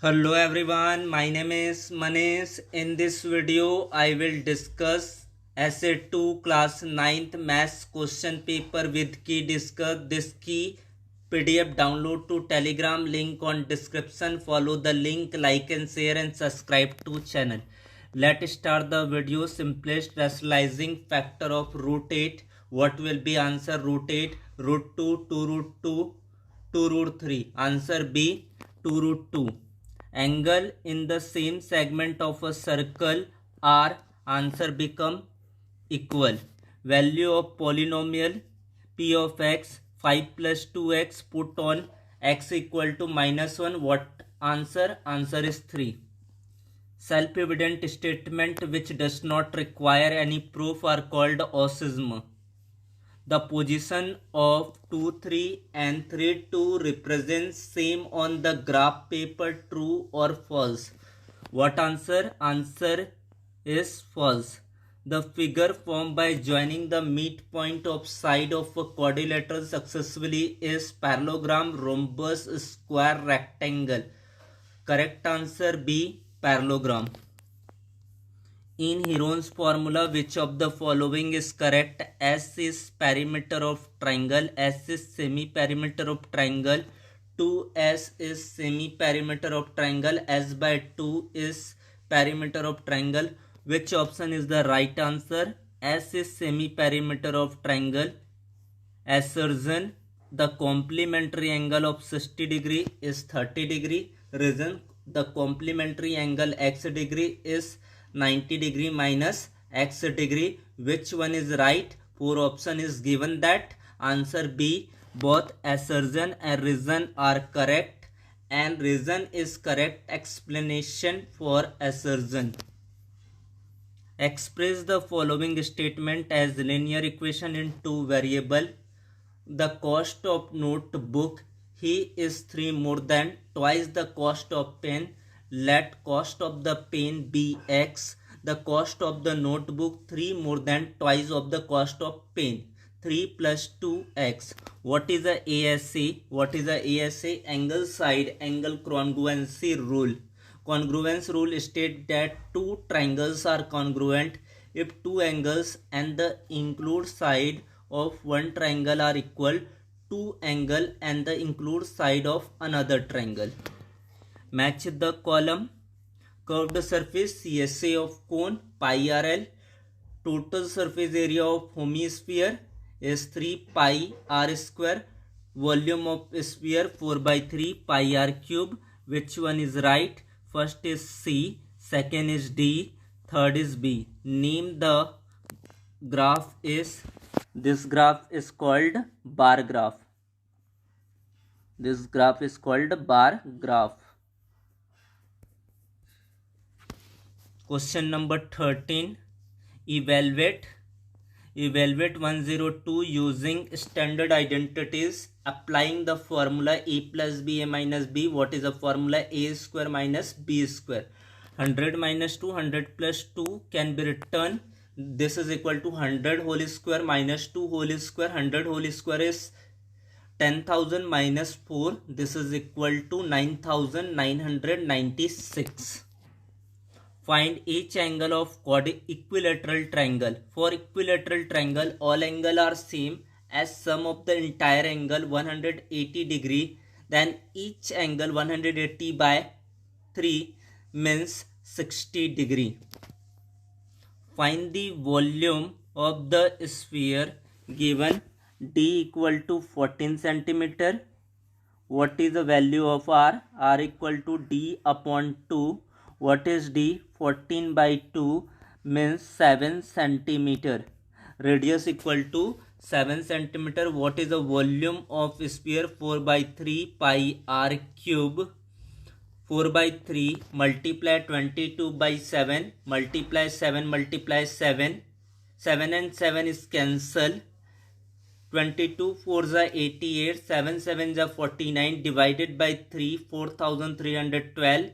Hello everyone, my name is Manish. In this video, I will discuss Essay 2 Class 9th Maths question paper with key discuss. This key PDF download to Telegram link on description. Follow the link, like and share and subscribe to channel. Let's start the video. Simplest rationalizing factor of root 8. What will be answer? Root 8, root 2, 2 root 2, 2 root 3. Answer B, 2 root 2. Angle in the same segment of a circle are, answer become equal. Value of polynomial p of x 5 plus 2x, put on x equal to -1. What answer? Answer is 3. Self-evident statement which does not require any proof are called osism. The position of 2, 3 and 3, 2 represents same on the graph paper, true or false? What answer? Answer is false. The figure formed by joining the midpoint of side of a quadrilateral successfully is parallelogram, rhombus, square, rectangle. Correct answer B, parallelogram. In Heron's formula, which of the following is correct? S is perimeter of triangle, S is semi-perimeter of triangle, 2S is semi-perimeter of triangle, S by 2 is perimeter of triangle. Which option is the right answer? S is semi-perimeter of triangle. Assertion: the complementary angle of 60 degree is 30 degree. Reason: the complementary angle x degree is 90 degree minus x degree. Which one is right? 4 option is given that. Answer B, both assertion and reason are correct, and reason is correct explanation for assertion. Express the following statement as linear equation in two variable. The cost of notebook he is 3 more than twice the cost of pen. Let cost of the pen be x. The cost of the notebook 3 more than twice of the cost of pen. 3 plus 2x. What is the ASA? What is the ASA? Angle side angle congruency rule. Congruence rule states that two triangles are congruent if two angles and the include side of one triangle are equal to angle and the include side of another triangle. Match the column. Curved surface CSA of cone pi RL. Total surface area of hemisphere is 3 pi r square. Volume of sphere 4 by 3 pi r cube. Which one is right? First is C, second is D, third is B. Name the graph is, this graph is called bar graph. This graph is called bar graph. Question number 13. Evaluate 102 using standard identities, applying the formula a plus b a minus b. What is the formula? A square minus b square. 100 minus 2, 100 plus 2 can be written. This is equal to 100 whole square minus 2 whole square. 100 whole square is 10,000 minus 4. This is equal to 9,996. Find each angle of equilateral triangle. For equilateral triangle, all angles are same as sum of the entire angle 180 degree. Then each angle 180 by 3 means 60 degree. Find the volume of the sphere given D equal to 14 centimeter. What is the value of R? R equal to D upon 2. What is D? 14 by 2 means 7 centimeter. Radius equal to 7 centimeter. What is the volume of sphere? 4 by 3 pi r cube. 4 by 3 multiply 22 by 7 multiply 7 multiply 7. 7 and 7 is cancel. 22 4s are 88. 7 7s are 49. Divided by 3, 4312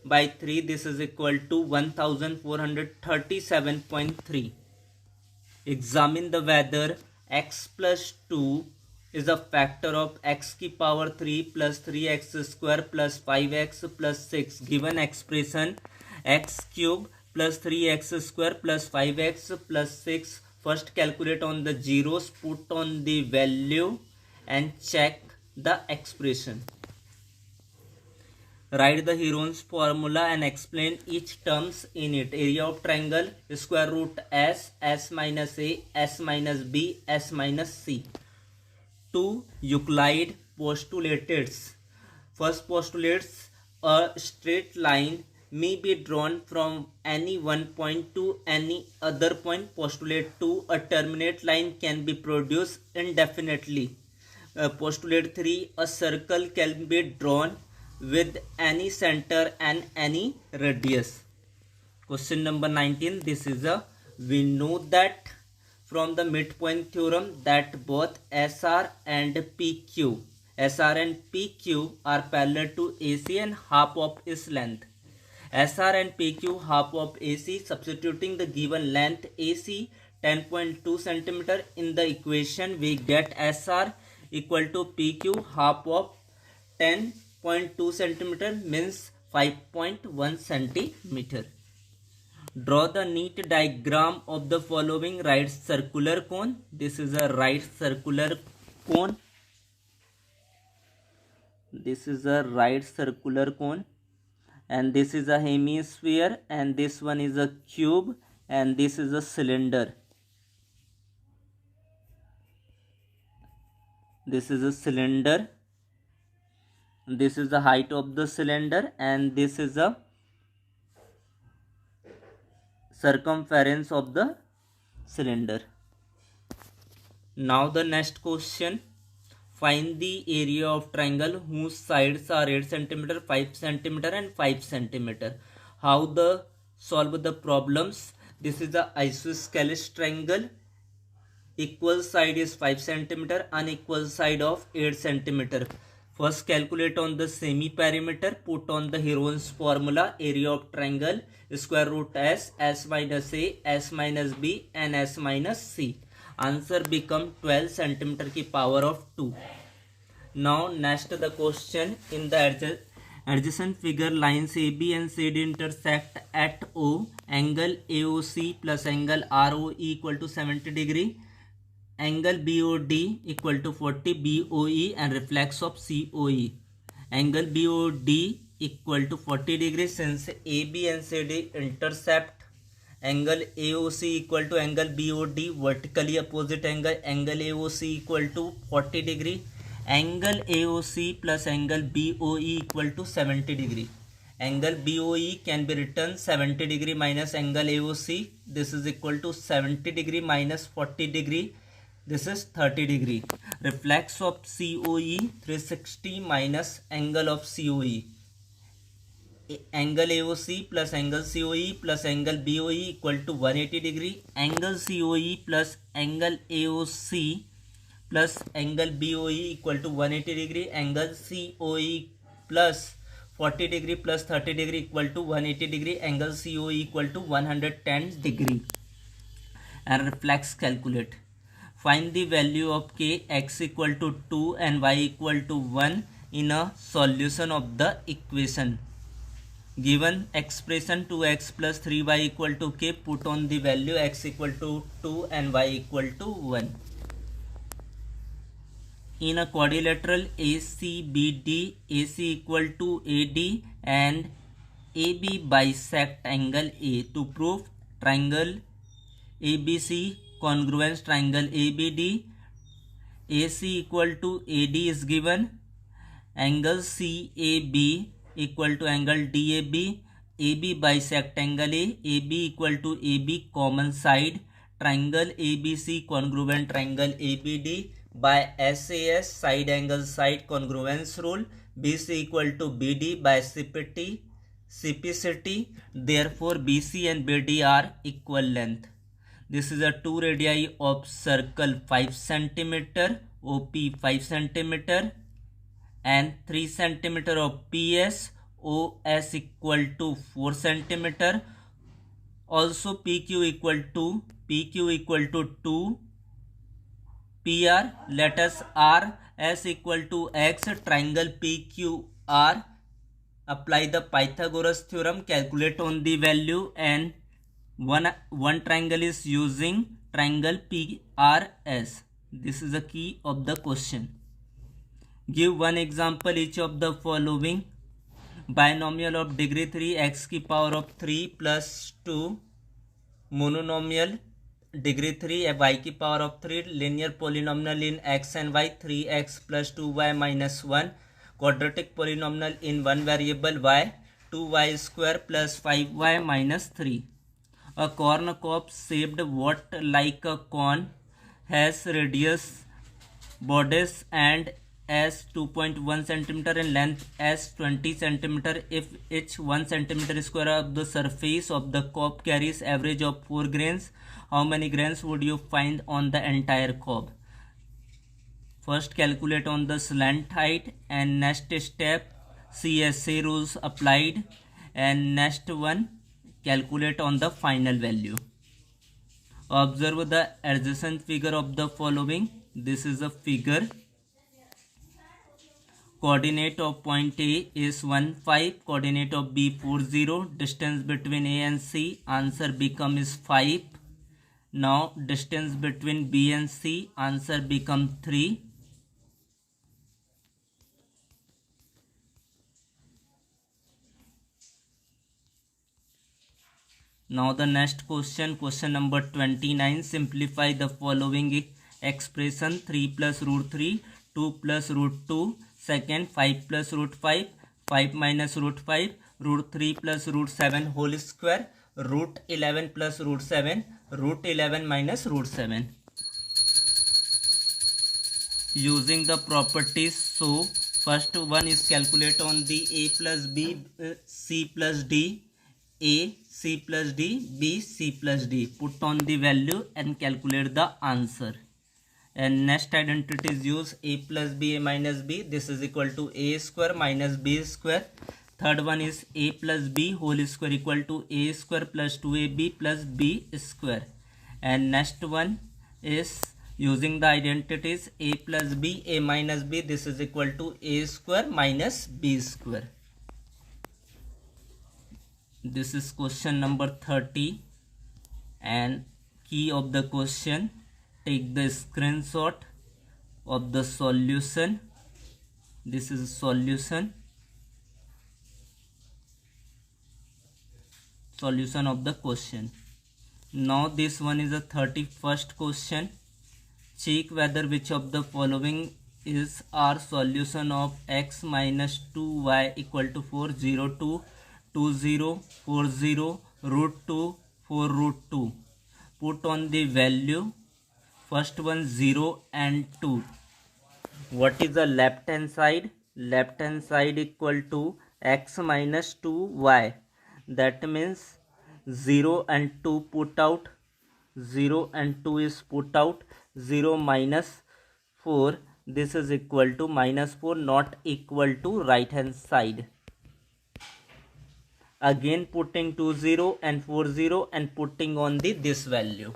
by 3. This is equal to 1437.3. Examine the whether x plus 2 is a factor of x की power 3 plus 3x square plus 5x plus 6. Given expression x cube plus 3x square plus 5x plus 6. First calculate on the zeros, put on the value and check the expression. Write the Heron's formula and explain each terms in it. Area of triangle square root s minus a, s minus b, s minus c. 2. Euclid postulates. First postulates a straight line may be drawn from any one point to any other point. Postulate 2. A terminate line can be produced indefinitely. Postulate 3. A circle can be drawn with any center and any radius. Question number 19. This is we know that from the midpoint theorem that both SR and PQ are parallel to AC and half of its length. SR and PQ half of AC. Substituting the given length AC 10.2 cm in the equation, we get SR equal to PQ half of 10.2 cm means 5.1 cm. Draw the neat diagram of the following right circular cone. This is a right circular cone. This is a right circular cone, and this is a hemisphere, and this one is a cube, and this is a cylinder. This is a cylinder. This is the height of the cylinder, and this is a circumference of the cylinder. Now the next question. Find the area of triangle whose sides are 8 cm, 5 cm and 5 cm. How the solve the problems? This is the isosceles triangle. Equal side is 5 cm, unequal side of 8 cm. First calculate on the semi-perimeter, put on the Heron's formula. Area of triangle square root s, s minus a, s minus b and s minus c. Answer become 12 cm की power of 2. Now next the question. In the adjacent figure, lines AB and CD intersect at O. Angle AOC plus angle ROE equal to 70 degree. Angle BOD equal to 40 BOE and reflex of COE. Angle BOD equal to 40 degrees since AB and CD intercept. Angle AOC equal to angle BOD, vertically opposite angle. Angle AOC equal to 40 degree. Angle AOC plus angle BOE equal to 70 degree. Angle BOE can be written 70 degree minus angle AOC. This is equal to 70 degree minus 40 degree. This is 30 degree. Reflex of COE 360 minus angle of COE. Angle AOC plus angle COE plus angle BOE equal to 180 degree. Angle COE plus angle AOC plus angle BOE equal to 180 degree. Angle COE plus 40 degree plus 30 degree equal to 180 degree. Angle COE equal to 110 degree. And reflex calculate. Find the value of k, x equal to 2 and y equal to 1 in a solution of the equation. Given expression 2x plus 3y equal to k, put on the value x equal to 2 and y equal to 1. In a quadrilateral ACBD, AC equal to AD and AB bisect angle A. To prove triangle ABC congruence triangle ABD, AC equal to AD is given. Angle CAB equal to angle DAB. AB bisect angle A. AB equal to AB common side. Triangle ABC congruent triangle ABD by SAS side angle side congruence rule. BC equal to BD by CPCT. Therefore BC and BD are equal length. This is a 2 radii of circle 5 cm, OP 5 cm and 3 cm of PS, OS equal to 4 cm. Also PQ equal to 2, PR. Let us R as equal to X, triangle PQR. Apply the Pythagoras theorem, calculate on the value, and one triangle is using triangle PRS. This is the key of the question. Give one example each of the following. Binomial of degree 3 x की power of 3 plus 2, monomial degree 3 y की power of 3, linear polynomial in x and y 3x plus 2y minus 1, quadratic polynomial in one variable y 2y square plus 5y minus 3. A corn cob shaped what like a cone has radius bodice and as 2.1 centimeter and length as 20 centimeter. If each 1 centimeter square of the surface of the cob carries average of 4 grains, how many grains would you find on the entire cob? First, calculate on the slant height, and next step CSA rules applied, and next one, calculate on the final value. Observe the adjacent figure of the following. This is a figure. Coordinate of point A is 1, 5. Coordinate of B 4, 0. Distance between A and C, answer becomes 5. Now distance between B and C, answer becomes 3. Now the next question, question number 29. Simplify the following expression. 3 plus root 3, 2 plus root 2. Second, 5 plus root 5, 5 minus root 5, root 3 plus root 7 whole square, root 11 plus root 7, root 11 minus root 7. Using the properties, so first one is calculate on the A plus B, C plus D, A, C plus D, B, C plus D. Put on the value and calculate the answer. And next identities use A plus B, A minus B. This is equal to A square minus B square. Third one is A plus B whole square equal to A square plus 2AB plus B square. And next one is using the identities A plus B, A minus B. This is equal to A square minus B square. This is question number 30. And key of the question. Take the screenshot of the solution. This is solution of the question. Now this one is a 31st question. Check whether which of the following is our solution of x minus 2y equal to 4, 0, 2, 2, 0, 4, 0, root 2, 4, root 2. Put on the value. First one 0 and 2. What is the left hand side? Left hand side equal to x minus 2y. That means 0 and 2 put out. 0 and 2 is put out. 0 minus 4. This is equal to minus 4, not equal to right hand side. Again putting 2 0 and 4 0 and putting on the this value.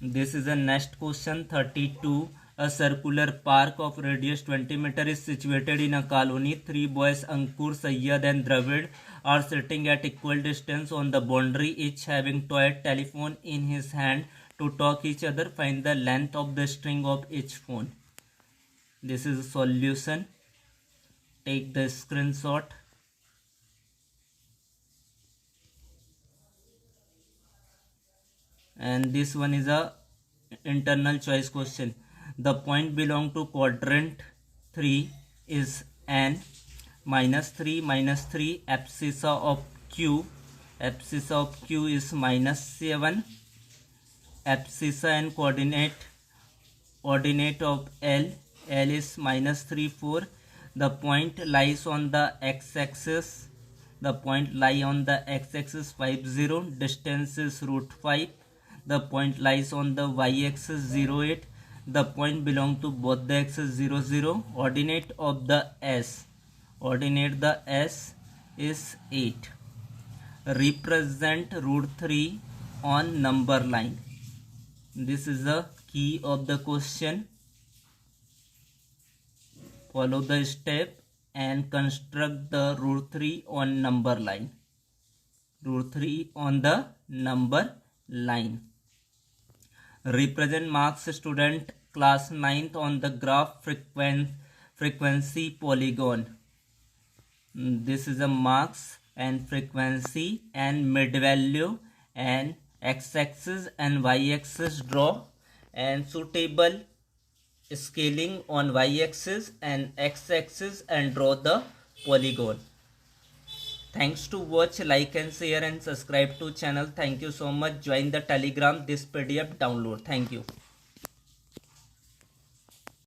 This is the next question 32. A circular park of radius 20 meter is situated in a colony. 3 boys Ankur, Sayyad and Dravid are sitting at equal distance on the boundary, each having toy telephone in his hand to talk each other. Find the length of the string of each phone. This is a solution. Take the screenshot. And this one is a internal choice question. The point belong to quadrant 3 is n minus 3 minus 3. Abscissa of q. Abscissa of q is minus 7. Abscissa and coordinate of L. L is minus 3, 4. The point lies on the x-axis. The point lie on the x-axis 5, 0. Distance is root 5. The point lies on the y-axis 0, 8. The point belong to both the axes 0, 0. Ordinate of the S. Ordinate the S is 8. represent root 3 on number line. This is the key of the question. Follow the step and construct the root 3 on number line. Root 3 on the number line. Represent marks student class 9th on the graph frequency polygon. This is a marks and frequency and mid value and x-axis and y-axis draw, and suitable scaling on y-axis and x-axis and draw the polygon. Thanks to watch, like and share and subscribe to channel. Thank you so much. Join the Telegram, this PDF download. Thank you.